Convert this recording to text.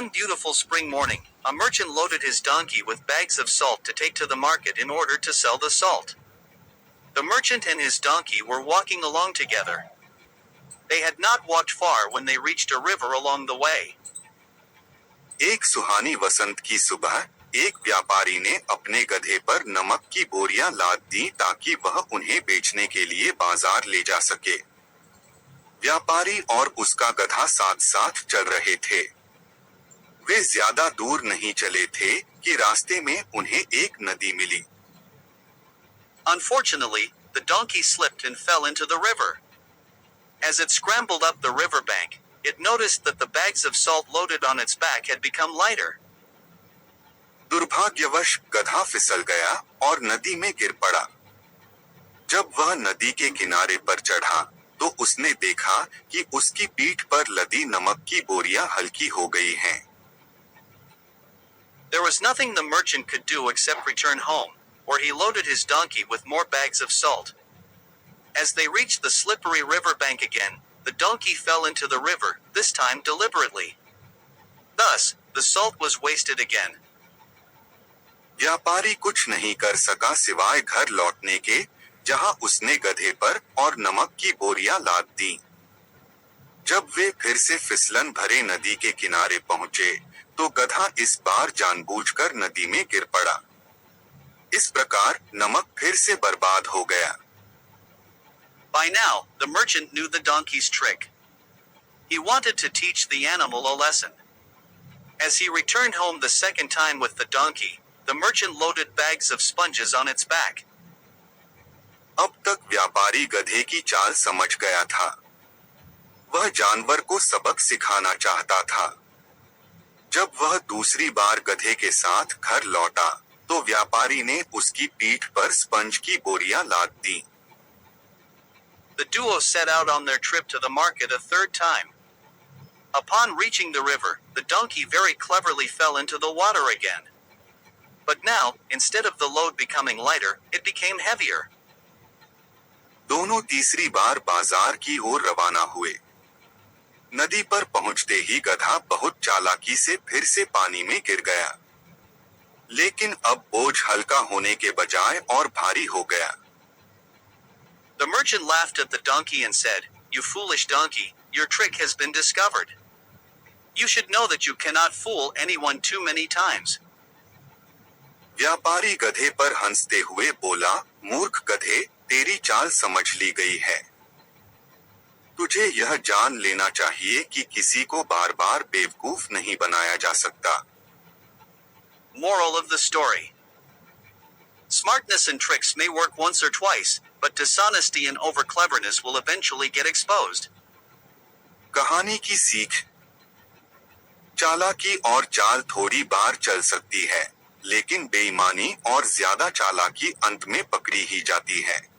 One beautiful spring morning, a merchant loaded his donkey with bags of salt to take to the market in order to sell the salt. The merchant and his donkey were walking along together. They had not walked far when they reached a river along the way. एक सुहानी वसंत की सुबह एक व्यापारी ने अपने गधे पर नमक की बोरियां लाद दी ताकि वह उन्हें बेचने के लिए बाजार ले जा सके। व्यापारी और उसका गधा साथ साथ चल रहे थे। वे ज्यादा दूर नहीं चले थे कि रास्ते में उन्हें एक नदी मिली। Unfortunately, the donkey slipped and fell into the river. As it scrambled up the riverbank, it noticed that the bags of salt loaded on its back had become lighter. दुर्भाग्यवश गधा फिसल गया और नदी में गिर पड़ा। जब वह नदी के किनारे पर चढ़ा, तो उसने देखा कि उसकी पीठ पर लदी नमक की बोरियां हल्की हो गई हैं। There was nothing the merchant could do except return home, where he loaded his donkey with more bags of salt. As they reached the slippery riverbank again, the donkey fell into the river, this time deliberately. Thus, the salt was wasted again. व्यापारी कुछ नहीं कर सका सिवाय घर लौटने के, जहां उसने गधे पर और नमक की बोरियां लाद दी। जब वे फिर से फिसलन भरे नदी के किनारे पहुंचे, तो गधा इस बार जानबूझकर नदी में गिर पड़ा। इस प्रकार नमक फिर से बर्बाद हो गया। By now, the merchant knew the donkey's trick. He wanted to teach the animal a lesson. As he returned home the second time with the donkey, the merchant loaded bags of sponges on its back. अब तक व्यापारी गधे की चाल समझ गया था। वह जानवर को सबक सिखाना चाहता था। जब वह दूसरी बार गधे के साथ घर लौटा, तो व्यापारी ने उसकी पीठ पर स्पंज की बोरियां लाद दी। The duo set out on their trip to the market a third time. Upon reaching the river, the donkey very cleverly fell into the water again. But now, instead of the load becoming lighter, it became heavier. दोनों तीसरी बार बाजार की ओर रवाना हुए। नदी पर पहुंचते ही गधा बहुत चालाकी से फिर से पानी में गिर गया। लेकिन अब बोझ हल्का होने के बजाय और भारी हो गया। The merchant laughed at the donkey and said, "You foolish donkey, your trick has been discovered. You should know that you cannot fool anyone too many times." व्यापारी गधे पर हंसते हुए बोला, मूर्ख गधे, तेरी चाल समझ ली गई है। तुझे यह जान लेना चाहिए कि किसी को बार बार बेवकूफ नहीं बनाया जा सकता। Moral of the story. Smartness and tricks may work once or twice, but dishonesty and overcleverness will eventually get exposed. कहानी की सीख: चालाकी और चाल थोड़ी बार चल सकती है, लेकिन बेईमानी और ज्यादा चालाकी अंत में पकड़ी ही जाती है।